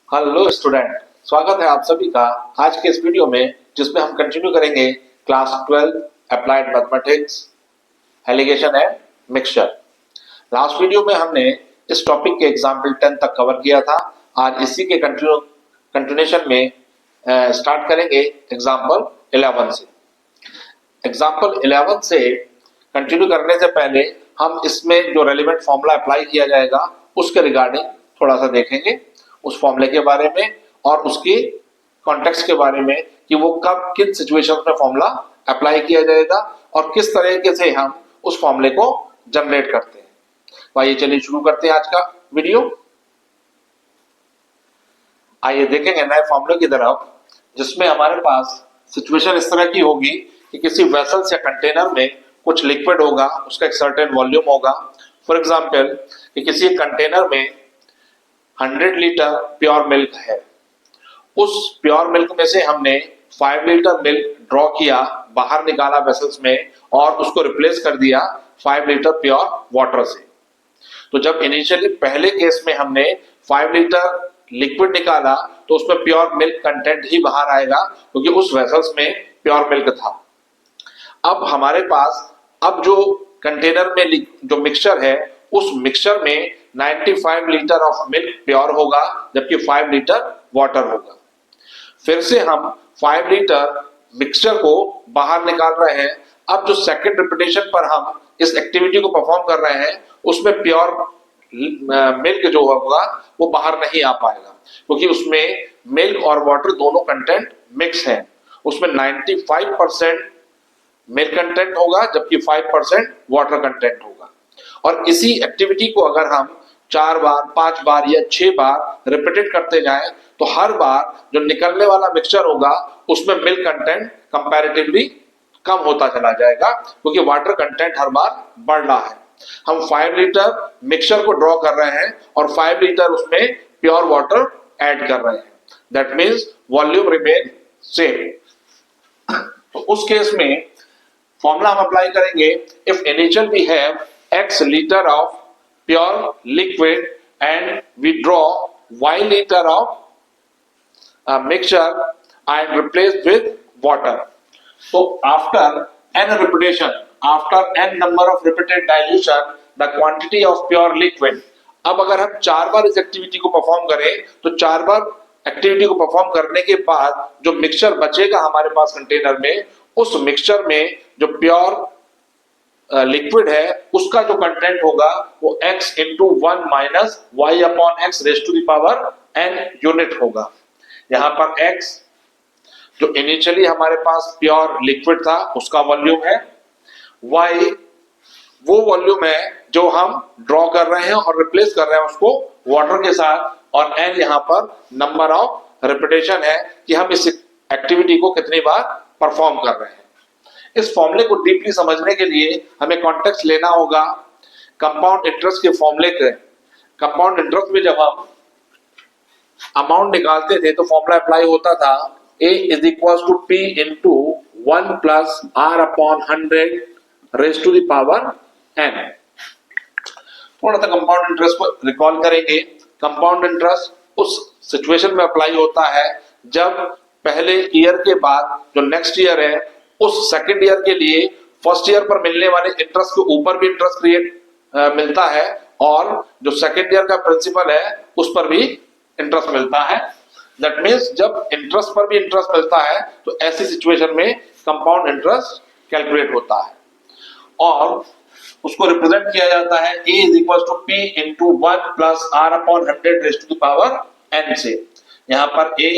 Hello student, स्वागत है आप सभी का आज के इस वीडियो में, जिसमें हम कंटिन्यू करेंगे class 12 applied mathematics alligation and mixture. Last video में हमने इस टॉपिक के एग्जाम्पल 10 तक कवर किया था। आज इसी के कंटिन्यूएशन में स्टार्ट करेंगे एग्जाम्पल 11 से। एग्जाम्पल 11 से कंटिन्यू करने से पहले हम इसमें जो रेलिवेंट फॉर्मूला अप्लाई किया जाएगा उसके रिगार्डिंग थोड़ा सा देखेंगे, उस फॉर्मूले के बारे में और उसके कॉन्टेक्स्ट के बारे में कि वो कब किन सिचुएशंस में फॉर्मूला अप्लाई किया जाएगा और किस तरीके से हम उस फॉर्मूले को जनरेट करते हैं। तो आइए चलिए शुरू करते हैं आज का वीडियो। आइए देखेंगे नए फॉर्मूले की तरफ, जिसमें हमारे पास सिचुएशन इस तरह की होगी कि किसी वेसल्स या कंटेनर में कुछ लिक्विड होगा, उसका एक सर्टेन वॉल्यूम होगा। फॉर एग्जाम्पल कि किसी कंटेनर में 100 लीटर प्योर मिल्क है। उस प्योर मिल्क में से हमने 5 लीटर मिल्क ड्रॉ किया, बाहर निकाला वेसल्स में और उसको रिप्लेस कर दिया 5 लीटर प्योर वाटर से। तो जब इनिशियली पहले केस में हमने 5 लीटर लिक्विड निकाला तो उसमें प्योर मिल्क कंटेंट ही बाहर आएगा, क्योंकि उस वेसल्स में प्योर मिल्क था। अब हमारे पास अब जो कंटेनर में जो मिक्सचर है, उस मिक्सचर में 95 लीटर ऑफ मिल्क प्योर होगा, जबकि 5 लीटर वाटर होगा। फिर से हम 5 लीटर मिक्सचर को बाहर निकाल रहे हैं। अब जो सेकंड रिपीटेशन पर हम इस एक्टिविटी को परफॉर्म कर रहे हैं, उसमें प्योर मिल्क जो होगा वो बाहर नहीं आ पाएगा, क्योंकि उसमें मिल्क और वाटर दोनों कंटेंट मिक्स हैं। उसमें 95% मिल्क कंटेंट होगा, जबकि 5% वाटर कंटेंट होगा। और इसी एक्टिविटी को अगर हम 4 बार, 5 बार या 6 बार रिपीटेड करते जाएं, तो हर बार जो निकलने वाला मिक्सचर होगा उसमें मिल्क कंटेंट कंपैरेटिवली कम होता चला जाएगा, क्योंकि वाटर कंटेंट हर बार बढ़ रहा है। हम 5 लीटर मिक्सचर को ड्रॉ कर रहे हैं और 5 लीटर उसमें प्योर वाटर ऐड कर रहे हैं। That means volume remain same. तो उस केस में फॉर्मूला हम अप्लाई करेंगे। If initial we have x liter of pure liquid and we draw y liter of mixture and replace with water. So after n repetition, after n number of repeated dilution, the quantity of pure liquid. अब अगर हम 4 बार इस activity को perform करें, तो 4 बार activity को perform करने के बाद जो मिक्सचर बचेगा हमारे पास कंटेनर में, उस मिक्सचर में जो प्योर लिक्विड है उसका जो कंटेंट होगा वो x into 1 minus y upon x raise to the power n unit होगा। यहां पर x जो इनिशियली हमारे पास प्योर लिक्विड था उसका वॉल्यूम है, y वो वॉल्यूम है जो हम ड्रॉ कर रहे हैं और रिप्लेस कर रहे हैं उसको वाटर के साथ, और n यहां पर नंबर ऑफ रिपीटेशन है कि हम इस एक्टिविटी को कितनी बार परफॉर्म कर रहे हैं। इस फॉर्मूले को डीपली समझने के लिए हमें कॉन्टेक्स्ट लेना होगा कंपाउंड इंटरेस्ट के फॉर्मूले के। कंपाउंड इंटरेस्ट में जब हम अमाउंट निकालते थे तो फॉर्मूला अप्लाई होता था a is equal to p into 1 plus r upon 100 raise to the power n। थोड़ा सा कंपाउंड इंटरेस्ट को रिकॉल करेंगे। कंपाउंड इंटरेस्ट उस सिचुएशन में अप्लाई होता है जब पहले ईयर के बाद जो नेक्स्ट ईयर है, उस सेकंड ईयर के लिए फर्स्ट ईयर पर मिलने वाले इंटरेस्ट के ऊपर भी इंटरेस्ट मिलता है, और जो सेकंड ईयर का प्रिंसिपल है उस पर भी इंटरेस्ट मिलता है। दैट मीन्स जब इंटरेस्ट पर भी इंटरेस्ट मिलता है तो ऐसी सिचुएशन में कंपाउंड इंटरेस्ट कैलकुलेट होता है और उसको रिप्रेजेंट किया जाता है a is equal to p into 1 plus r upon 100 raise to the power n से। यहाँ पर a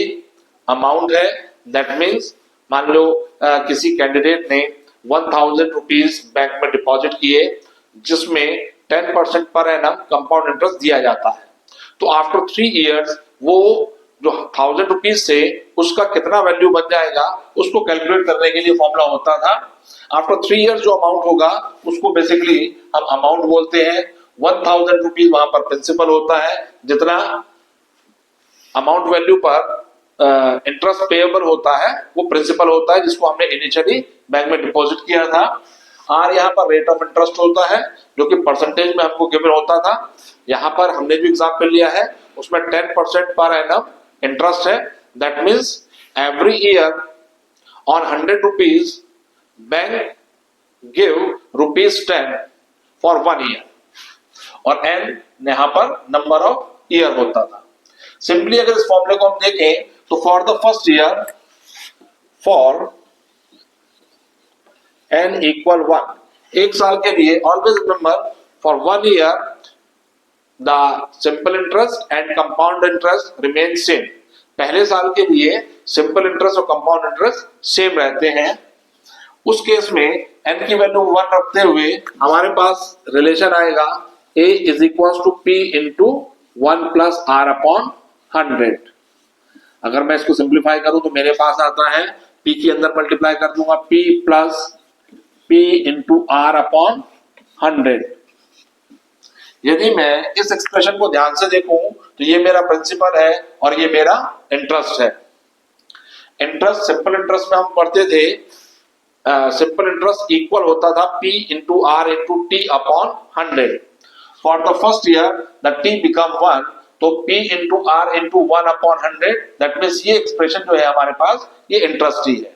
अमाउंट है, दैट मीन्स मान लो किसी कैंडिडेट ने 1000 रुपीज बैंक में डिपॉजिट किए, जिसमें 10% पर एनम कंपाउंड इंटरेस्ट दिया जाता है। तो आफ्टर 3 इयर्स वो जो 1000 रुपीज से उसका कितना वैल्यू बन जाएगा उसको कैलकुलेट करने के लिए फॉर्मूला होता था। आफ्टर 3 इयर्स जो अमाउंट होगा उसको बेसिकली हम अमाउंट बोलते हैं। 1000 रुपीज वहां पर प्रिंसिपल होता है, जितना अमाउंट वैल्यू पर इंटरेस्ट पेएबल होता है वो प्रिंसिपल होता है, जिसको हमने इनिशियली बैंक में डिपॉजिट किया था। आर यहाँ पर रेट ऑफ इंटरेस्ट होता है, जो कि परसेंटेज में हमको गिवन होता था। यहाँ पर हमने जो एग्जाम्पल लिया है उसमें 10% पर एनम इंटरेस्ट है, that means every year on 100 rupees bank give ₹10 for 1 year, और n यहां पर नंबर ऑफ ईयर होता था। सिंपली अगर इस फॉर्मूले को हम देखें तो for the first year, for n equal 1, एक साल के लिए, always remember for 1 year the simple interest and compound interest remain same. पहले साल के लिए सिंपल इंटरेस्ट और कंपाउंड इंटरेस्ट सेम रहते हैं। उस केस में n की वैल्यू 1 रखते हुए हमारे पास रिलेशन आएगा a is equal to p into 1 plus r upon 100। अगर मैं इसको सिंप्लीफाई करूं तो मेरे पास आता है p के अंदर मल्टीप्लाई कर दूंगा p plus p into r upon 100। यदि मैं इस एक्सप्रेशन को ध्यान से देखूं तो ये मेरा प्रिंसिपल है और ये मेरा इंटरेस्ट है। इंटरेस्ट सिंपल इंटरेस्ट में हम पढ़ते थे, सिंपल इंटरेस्ट इक्वल होता था p into r into t upon 100। For the first year the t become 1, तो p into r into 1 upon 100, that means ये एक्सप्रेशन जो है हमारे पास ये इंटरेस्ट ही है।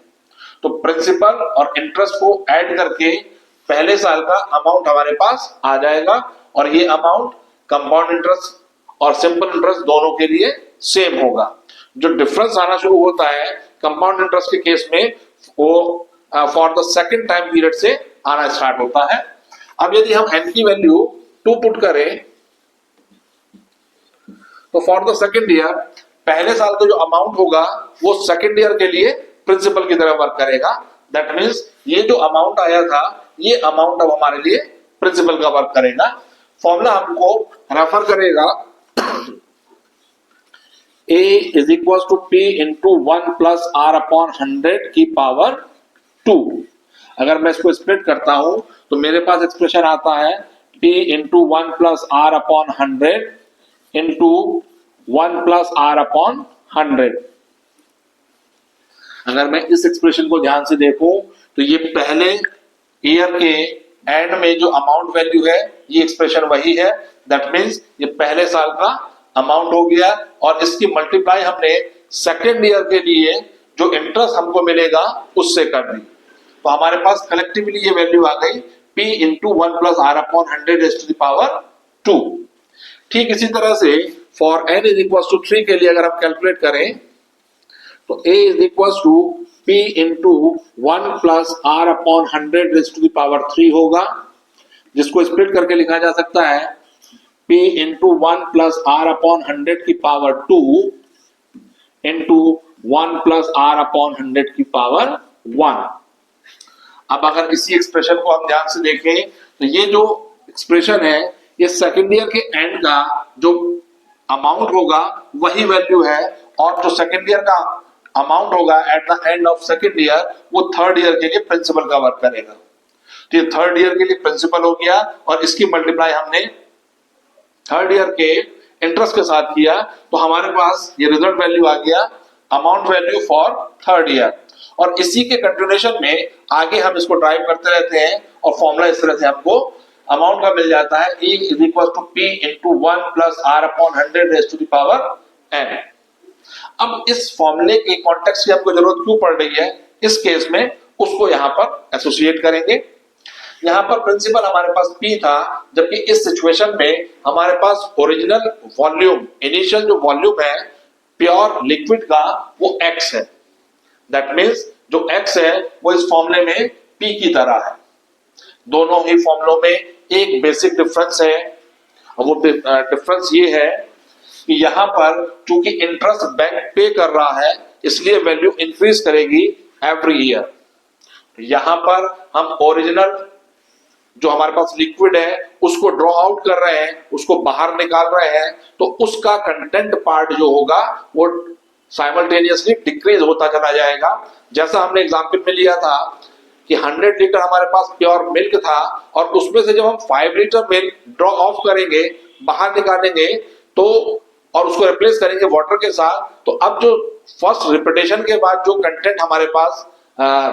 तो प्रिंसिपल और इंटरेस्ट को ऐड करके पहले साल का अमाउंट हमारे पास आ जाएगा, और ये अमाउंट कंपाउंड इंटरेस्ट और सिंपल इंटरेस्ट दोनों के लिए सेम होगा। जो डिफरेंस आना शुरू होता है कंपाउंड इंटरेस्ट के केस में, वो for the second time period से आना स्टार्ट होता है। अब यदि हम n की वैल्यू 2 पुट करें तो फॉर द सेकंड ईयर पहले साल का जो अमाउंट होगा वो सेकंड ईयर के लिए प्रिंसिपल की तरह वर्क करेगा। दैट मीन्स ये जो अमाउंट आया था ये अमाउंट अब हमारे लिए प्रिंसिपल का वर्क करेगा। फॉर्मूला हमको रेफर करेगा a is equal to p into 1 plus r upon 100 की पावर 2। अगर मैं इसको स्प्लिट करता हूं तो मेरे पास एक्सप्रेशन आता है p into 1 plus r upon 100 into 1 plus r upon 100। अगर मैं इस एक्सप्रेशन को ध्यान से देखूं तो ये पहले ईयर के एंड में जो अमाउंट वैल्यू है ये एक्सप्रेशन वही है। दैट मीन्स ये पहले साल का अमाउंट हो गया, और इसकी मल्टीप्लाई हमने सेकेंड ईयर के लिए जो इंटरेस्ट हमको मिलेगा उससे कर दी। तो हमारे पास कलेक्टिवली ये वैल्यू आ गई p into 1 plus r upon 100 raise to the power 2। ठीक इसी तरह से for n is equal to 3 के लिए अगर हम कैलकुलेट करें तो a is equal to p into 1 plus r upon 100 raise to the power 3 होगा, जिसको स्प्लिट करके लिखा जा सकता है p into 1 plus r upon 100 की power 2 into 1 plus r upon 100 की पावर 1। अब अगर इसी एक्सप्रेशन को हम ध्यान से देखें तो ये जो एक्सप्रेशन है ये सेकेंड ईयर के एंड का जो अमाउंट होगा वही वैल्यू है, और जो सेकेंड ईयर का अमाउंट होगा at the end of second year वो थर्ड ईयर के लिए प्रिंसिपल का वर्क करेगा। तो ये थर्ड ईयर के लिए प्रिंसिपल हो गया, और इसकी मल्टीप्लाई हमने थर्ड ईयर के इंटरेस्ट के साथ किया, तो हमारे पास ये रिजल्ट वैल्यू आ गया amount value for third year. और इसी के कंटिन्यूएशन में आगे हम इसको ड्राइव करते रहते हैं, और फॉर्मूला इस तरह से हमको अमाउंट का मिल जाता है E is equal to p into 1 plus r upon 100 raise to the power n। अब इस फॉर्मूले के कॉन्टेक्स्ट की हमको जरूरत क्यों पड़ रही है इस केस में, उसको यहाँ पर एसोसिएट करेंगे। यहाँ पर प्रिंसिपल हमारे पास p था, जबकि इस सिचुएशन में हमारे पास ओरिजिनल वॉल्यूम, इनिशियल जो वॉल्यूम है प्योर लिक्विड का वो x है। दैट मीन्स जो x है वो इस फॉर्मूले में p की तरह है। दोनों ही फॉर्मूलों में एक बेसिक डिफरेंस है, और वो डिफरेंस ये है कि यहाँ पर चूंकि इंटरेस्ट बैंक पे कर रहा है इसलिए वैल्यू इंक्रीज करेगी एवरी ईयर। यहाँ पर हम ओरिजिनल जो हमारे पास लिक्विड है उसको ड्रॉ आउट कर रहे हैं, उसको बाहर निकाल रहे हैं, तो उसका कंटेंट पार्ट जो होगा वो साइमल्टेनियसली डिक्रीज होता चला जाएगा। जैसा हमने एग्जांपल में लिया था कि 100 लीटर हमारे पास प्योर मिल्क था, और उसमें से जब हम 5 लीटर मिल्क ड्रॉ ऑफ करेंगे, बाहर निकालेंगे, तो और उसको रिप्लेस करेंगे वाटर के साथ, तो अब जो फर्स्ट रिपीटेशन के बाद जो कंटेंट हमारे पास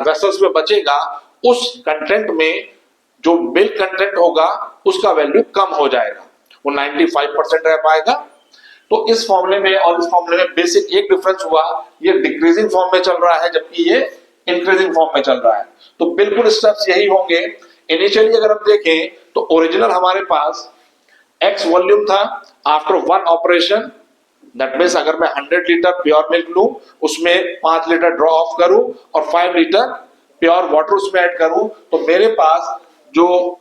वेसल्स में बचेगा उस कंटेंट में जो मिल्क कंटेंट होगा उसका वैल्यू कम हो जाएगा, वो 95% रह पाएगा। तो इस फॉर्मूले में और इस फॉर्मूले में बेसिक एक डिफरेंस हुआ, ये डिक्रीजिंग फॉर्म में चल रहा है जबकि ये इंक्रीजिंग फॉर्म में चल रहा है। तो बिल्कुल स्टेप्स यही होंगे। इनिशियली अगर हम देखें तो ओरिजिनल हमारे पास x वॉल्यूम था, after one operation that means अगर मैं 100 लीटर प्योर मिल्क लूं, उसमें 5 लीटर ड्रॉ ऑफ करूं और 5 लीटर प्योर वाटर उसमें ऐड करूं, तो मेरे पास जो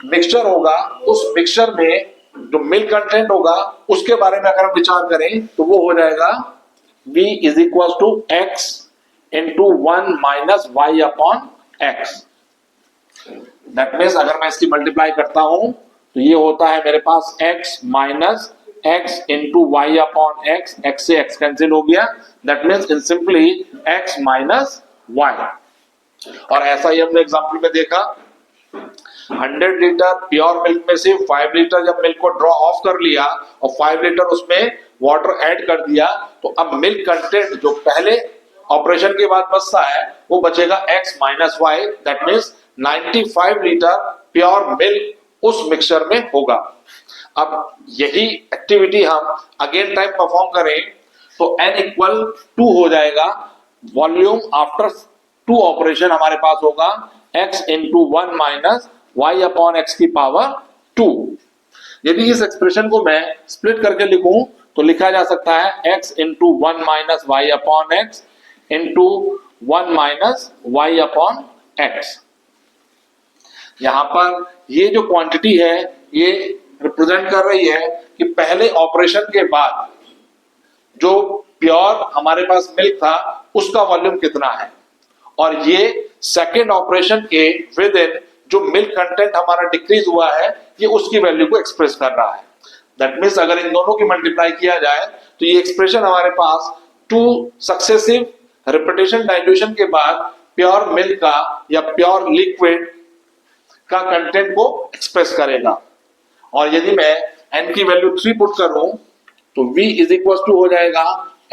मिक्सचर होगा उस मिक्सचर में जो मिल्क कंटेंट होगा उसके बारे में अगर हम विचार करें तो वो हो जाएगा V is equal to x into 1 minus y upon x. That means अगर मैं इसकी मल्टीप्लाई करता हूं तो ये होता है मेरे पास x minus x into y upon x, x से x कैंसिल हो गया, that means in simply x minus y. और ऐसा ही हमने एग्जाम्पल में देखा, 100 लीटर प्योर मिल्क में से 5 लीटर जब मिल्क को ड्रॉ ऑफ कर लिया और 5 लीटर उसमें वाटर ऐड कर दिया, तो अब मिल्क कंटेंट जो पहले ऑपरेशन के बाद बचता है वो बचेगा x minus y, that means 95 litre pure milk उस मिक्सचर में होगा। अब यही एक्टिविटी हम अगेन टाइम परफॉर्म करें तो n इक्वल 2 हो जाएगा, वॉल्यूम आफ्टर 2 ऑपरेशन हमारे पास होगा x into 1 minus y upon x की पावर 2। यदि इस एक्सप्रेशन को मैं स्प्लिट करके लिखूं तो लिखा जा सकता है x into 1 minus y upon x into 1 minus y upon x. यहां पर ये जो क्वांटिटी है ये रिप्रेजेंट कर रही है कि पहले ऑपरेशन के बाद जो प्योर हमारे पास मिल्क था उसका वॉल्यूम कितना है, और ये सेकेंड ऑपरेशन के विद इन जो मिल्क कंटेंट हमारा डिक्रीज हुआ है ये उसकी वैल्यू को एक्सप्रेस कर रहा है। दैट मीन्स अगर इन दोनों की मल्टीप्लाई किया जाए तो ये एक्सप्रेशन हमारे पास 2 सक्सेसिव रिपीटेशन डाइल्यूशन के बाद प्योर मिल्क का या प्योर लिक्विड का कंटेंट को एक्सप्रेस करेगा। और यदि मैं n की वैल्यू 3 पुट करूं तो v इज इक्वल टू हो जाएगा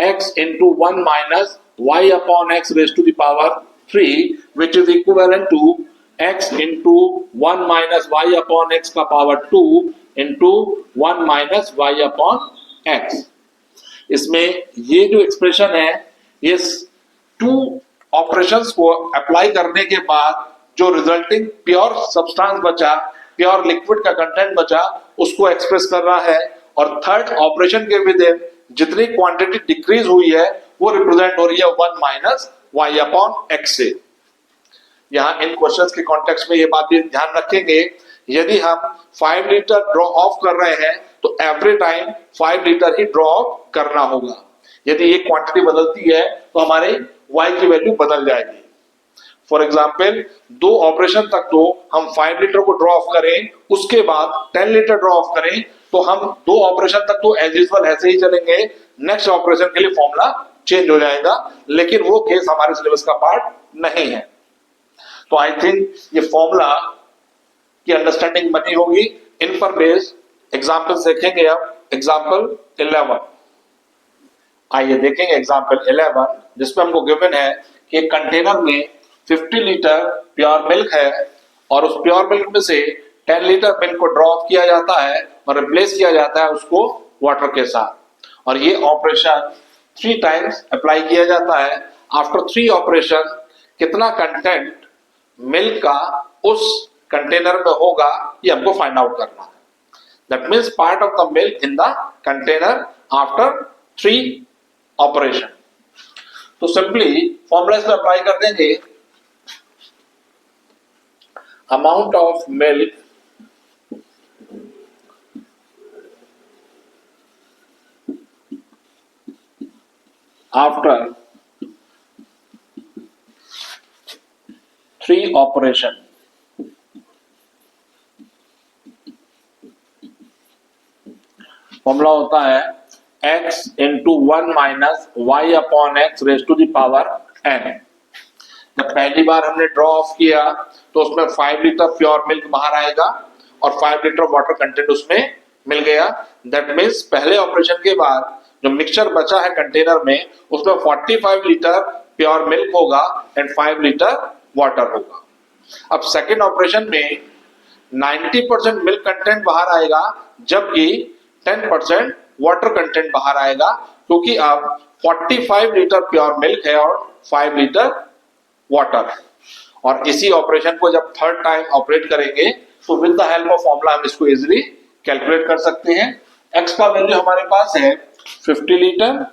x into 1 minus y upon x raise to the power 3 which is equivalent to x into 1 minus y upon x का power 2 into 1 minus y upon x। इसमें ये जो expression है ये 2 operations को apply करने के बाद जो रिजल्टिंग प्योर सब्सटेंस बचा, प्योर लिक्विड का कंटेंट बचा, उसको एक्सप्रेस कर रहा है। और थर्ड ऑपरेशन के विद इन जितनी क्वांटिटी डिक्रीज हुई है वो रिप्रेजेंट हो रही है 1 माइनस वाई अपॉन एक्स से। यहां इन क्वेश्चंस के कॉन्टेक्स्ट में ये बात भी ध्यान रखेंगे, यदि हम 5 लीटर ड्रॉ ऑफ कर रहे हैं तो every time 5 litre he draw of करना होगा। यदि ये क्वांटिटी बदलती है तो हमारे y की वैल्यू बदल जाएगी। फॉर एग्जाम्पल 2 ऑपरेशन तक तो हम 5 लीटर को ड्रॉ ऑफ करें, उसके बाद 10 लीटर ड्रॉ ऑफ करें तो हम 2 ऑपरेशन तक तो एज यूजुअल ऐसे ही चलेंगे, नेक्स्ट ऑपरेशन के लिए फॉर्मूला चेंज हो जाएगा, लेकिन वो केस हमारे सिलेबस का पार्ट नहीं है। तो आई थिंक ये फॉर्मूला की अंडरस्टैंडिंग बनी होगी। इन पर बेस्ड एग्जाम्पल देखेंगे। अब एग्जाम्पल 11 आइए देखेंगे। एग्जाम्पल 11 जिसमें हमको गिवन है कि एक कंटेनर में 50 लीटर प्योर मिल्क है और उस प्योर मिल्क में से 10 लीटर मिल्क को ड्रॉ ऑफ किया जाता है और रिप्लेस किया जाता है उसको वाटर के साथ, और ये ऑपरेशन 3 टाइम्स अप्लाई किया जाता है। आफ्टर 3 ऑपरेशन कितना कंटेंट मिल्क का उस कंटेनर में होगा ये हमको फाइंड आउट करना है। That means part of the milk in the container after 3 operation. तो सिंपली फॉर्मूला इसमें अप्लाई कर देंगे, amount of milk after 3 operation. Formula होता है x into 1 minus y upon x raise to the power n। जब पहली बार हमने draw of किया तो उसमें 5 लीटर प्योर मिल्क बाहर आएगा और 5 लीटर वाटर कंटेंट उसमें मिल गया। दैट मीन्स पहले ऑपरेशन के बाद जो मिक्सचर बचा है कंटेनर में उसमें 45 लीटर प्योर मिल्क होगा एंड 5 लीटर वाटर होगा। अब सेकेंड ऑपरेशन में 90% मिल्क कंटेंट बाहर आएगा, जबकि 10% वाटर कंटेंट बाहर आएगा, क्योंकि अब 45 लीटर प्योर मिल्क है और 5 लीटर वाटर। और इसी ऑपरेशन को जब थर्ड टाइम ऑपरेट करेंगे तो with the help of formula हम इसको इजीली कैलकुलेट कर सकते हैं। x का वैल्यू हमारे पास है 50 लीटर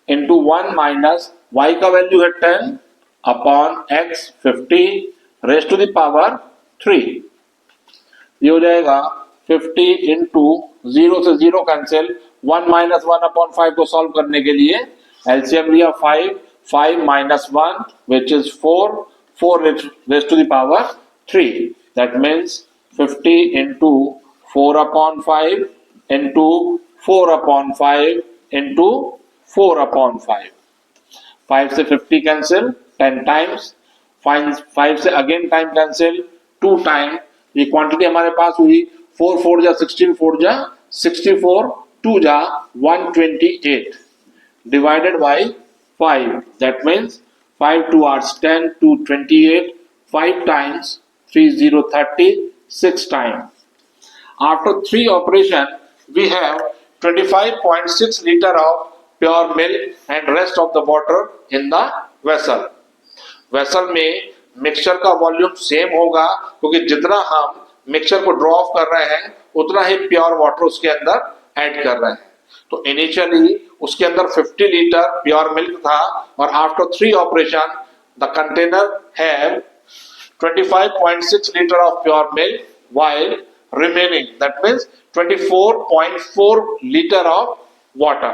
इंटू 1 माइनस y का वैल्यू है 10 upon x 50 raise to the power 3। ये हो जाएगा 50 इंटू 0 से 0 कैंसिल, 1 माइनस 1 अपॉन 5 को सॉल्व करने के लिए एलसीएम लिया 5 minus 1 which is 4 raise to the power 3। That means 50 into 4 upon 5 into 4 upon 5 into 4 upon 5। 5 से 50 कैंसिल 10 टाइम्स, 5 से अगेन टाइम कैंसिल 2 टाइम। ये क्वांटिटी हमारे पास हुई 4 4 जा 16, 4 जा 64, 2 जा 128 divided by 5। That means 5 2 are 10, 2 28, 5 times 3 0 30, 6 times. After 3 operation, we have 25.6 liter of pure milk and rest of the water in the vessel. Vessel में mixture का वॉल्यूम सेम होगा, क्योंकि जितना हम मिक्सचर को ड्रॉ ऑफ कर रहे हैं उतना ही प्योर वाटर उसके अंदर ऐड कर रहे हैं। तो इनिशियली उसके अंदर 50 लीटर प्योर मिल्क था और after 3 operation the container have 25.6 liter of pure milk while remaining, that means 24.4 liter of water.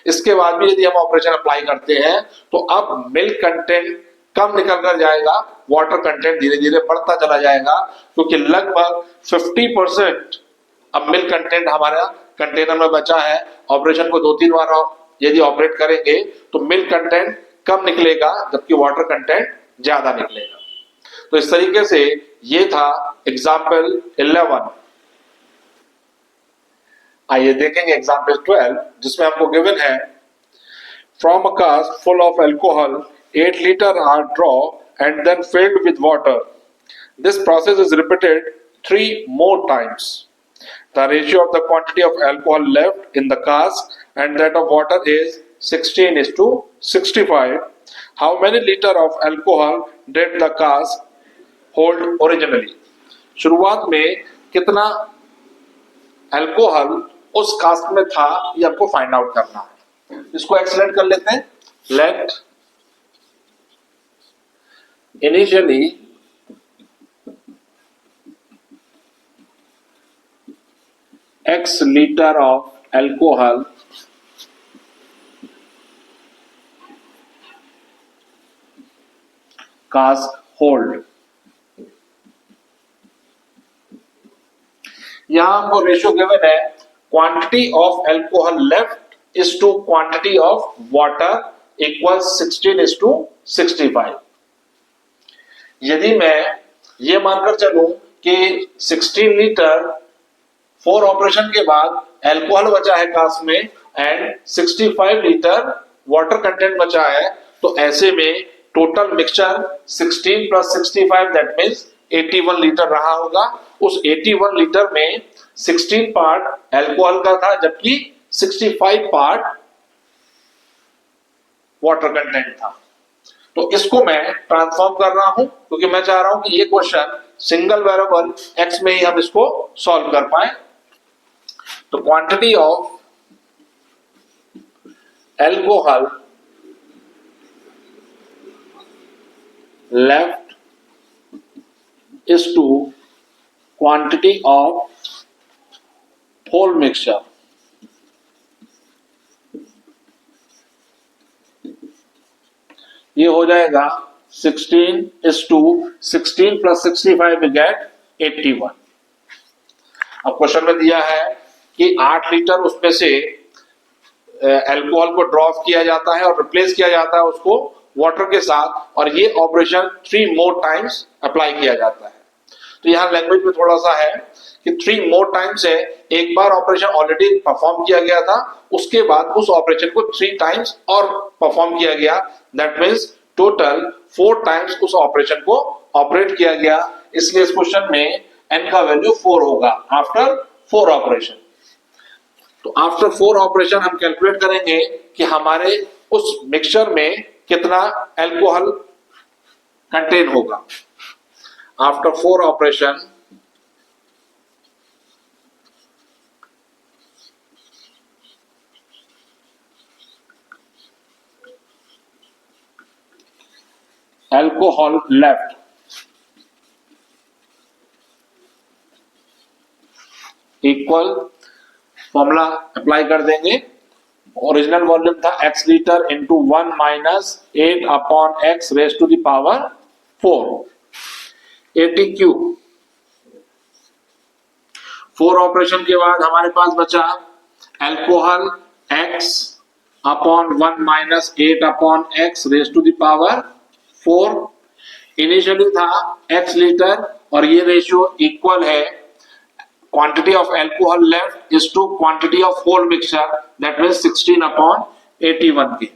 इसके बाद भी यदि हम ऑपरेशन अप्लाई करते हैं तो अब मिल्क कंटेंट कम निकल कर जाएगा, वाटर कंटेंट धीरे धीरे बढ़ता चला जाएगा, क्योंकि लगभग 50% अब मिल्क कंटेंट हमारा कंटेनर में बचा है। ऑपरेशन को 2-3 बार यदि ऑपरेट करेंगे तो मिल्क कंटेंट कम निकलेगा, जबकि वाटर कंटेंट ज्यादा निकलेगा। तो इस तरीके से ये था एग्जाम्पल 11। आइए देखेंगे एग्जाम्पल 12, जिसमें आपको गिवन है from a cask full of alcohol 8 litre are draw and then filled with water. This process is repeated 3 more times. The ratio of the quantity of alcohol left in the cask and that of water is 16:65. How many liter of alcohol did the cask hold originally? शुरुआत में कितना alcohol उस cast में था, ये हमको find out करना है। इसको एक्सलेट कर लेते हैं। Let initially X liter of alcohol cask hold। यहां हमको रेशियो गिवन है quantity of alcohol left is to quantity of water equal 16:65। यदि मैं ये मानकर चलूं कि 16 लीटर 4 ऑपरेशन के बाद अल्कोहल बचा है कास्ट में एंड 65 लीटर वाटर कंटेंट बचा है, तो ऐसे में total mixture 16 + 65 that means 81 litre रहा होगा। उस 81 लीटर में 16 पार्ट अल्कोहल का था, जबकि 65 पार्ट वाटर कंटेंट था। तो इसको मैं ट्रांसफॉर्म कर रहा हूं, क्योंकि मैं चाह रहा हूं कि ये क्वेश्चन सिंगल वेरिएबल x में ही हम इसको सॉल्व कर पाए। तो quantity of alcohol left is to quantity of whole mixture. ये हो जाएगा 16:16 + 65 we get 81। अब क्वेश्चन में दिया है कि 8 लीटर उसमें से अल्कोहल को ड्रॉ ऑफ किया जाता है और रिप्लेस किया जाता है उसको वाटर के साथ, और ये ऑपरेशन 3 more टाइम्स अप्लाई किया जाता है। तो यहाँ लैंग्वेज में थोड़ा सा है कि 3 more टाइम्स है, एक बार ऑपरेशन ऑलरेडी परफॉर्म किया गया था, उसके बाद उस ऑपरेशन को 3 टाइम्स और परफॉर्म किया गया। दैट मीन्स टोटल 4 टाइम्स उस ऑपरेशन को ऑपरेट किया गया। इसलिए इस क्वेश्चन में n का वैल्यू 4 होगा आफ्टर 4 ऑपरेशन। तो आफ्टर 4 ऑपरेशन हम कैलकुलेट करेंगे कि हमारे उस मिक्सचर में कितना अल्कोहल कंटेन होगा। After 4 operation alcohol left equal, formula apply कर देंगे। ओरिजिनल वॉल्यूम था x litre into 1 minus 8 upon x raise to the power 4 80 cube. 4 operation के बाद हमारे पास बचा alcohol x upon 1 minus 8 upon x raise to the power 4। Initially था x litre और ये रेशियो इक्वल है quantity of alcohol left is to quantity of whole mixture, that means 16 upon 81 की।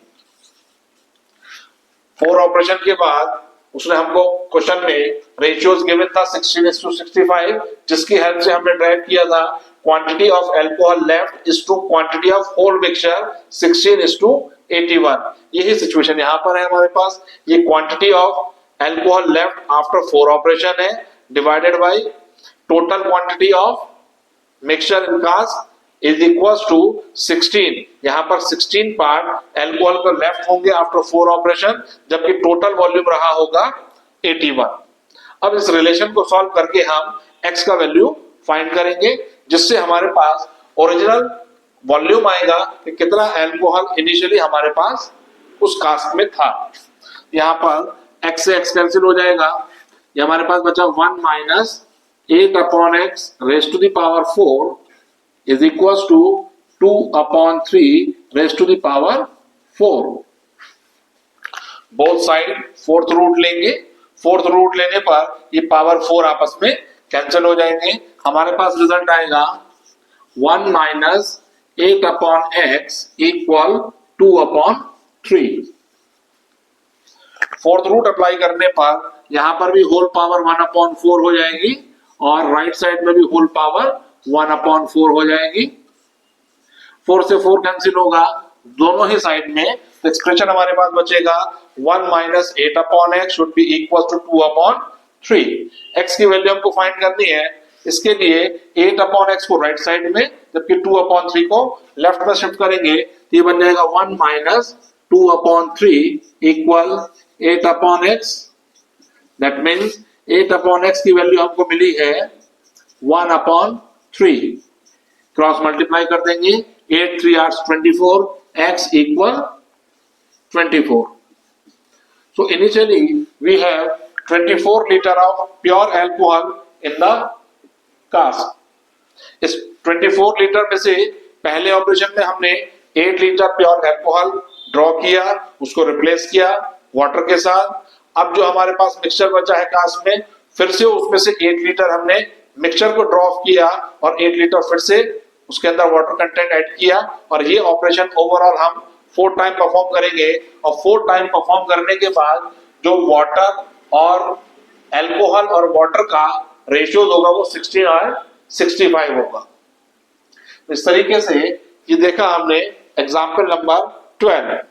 4 ऑपरेशन के बाद उसने हमको क्वेश्चन में रेशियोज गिवन था 16:65, जिसकी हेल्प से हमने ड्राइव किया था quantity of alcohol left is to quantity of whole mixture 16:81। यही सिचुएशन यहाँ पर है हमारे पास। ये quantity of alcohol left after 4 operation है divided by total quantity of mixture in cast is equals to 16। यहां पर 16 पार्ट अल्कोहल का लेफ्ट होंगे आफ्टर 4 ऑपरेशन, जबकि टोटल वॉल्यूम रहा होगा 81। अब इस रिलेशन को सॉल्व करके हम x का वैल्यू फाइंड करेंगे, जिससे हमारे पास ओरिजिनल वॉल्यूम आएगा कि कितना अल्कोहल इनिशियली हमारे पास उस कास्ट में था। यहां पर x से x कैंसिल हो जाएगा, ये हमारे पास बचा 1 minus 8 upon x raised to the power 4 is equals to 2 upon 3 raised to the power 4। Both side fourth root लेंगे, फोर्थ रूट लेने पर ये पावर 4 आपस में कैंसिल हो जाएंगे। हमारे पास रिजल्ट आएगा 1 minus 8 upon x equal 2 upon 3। Fourth root apply करने पर यहां पर भी होल पावर 1 अपॉन 4 हो जाएगी और राइट साइड में भी होल पावर 1 अपॉन 4 हो जाएगी। 4 से 4 कैंसिल होगा दोनों ही साइड में, तो एक्सप्रेशन हमारे पास बचेगा 1 minus 8 upon x should be equal to 2 upon 3। x की वैल्यू हमको फाइंड करनी है, इसके लिए 8 अपॉन x को राइट साइड में, जबकि 2 अपॉन 3 को लेफ्ट में शिफ्ट करेंगे, तो ये बन जाएगा 1 minus 2 upon 3 equal 8 upon x। That means 8 upon x की वैल्यू हमको मिली है 1 अपॉन 3। क्रॉस मल्टीप्लाई कर देंगे, 8 3 are 24, x equal 24। So initially we have 24 liter of pure alcohol in the cask। इस 24 लीटर में से पहले ऑपरेशन में हमने 8 लीटर प्योर अल्कोहल ड्रॉ किया, उसको रिप्लेस किया वाटर के साथ। अब जो हमारे पास मिक्सचर बचा है कास्ट में, फिर से उसमें से 8 लीटर हमने मिक्सचर को ड्रॉ किया और 8 लीटर फिर से उसके अंदर वाटर कंटेंट ऐड किया, और ये ऑपरेशन ओवरऑल हम 4 टाइम परफॉर्म करेंगे। और 4 टाइम परफॉर्म करने के बाद जो वाटर और अल्कोहल और वाटर का रेशियो होगा वो 16 और 65 होगा। इस तरीके से ये देखा हमने एग्जाम्पल नंबर 12।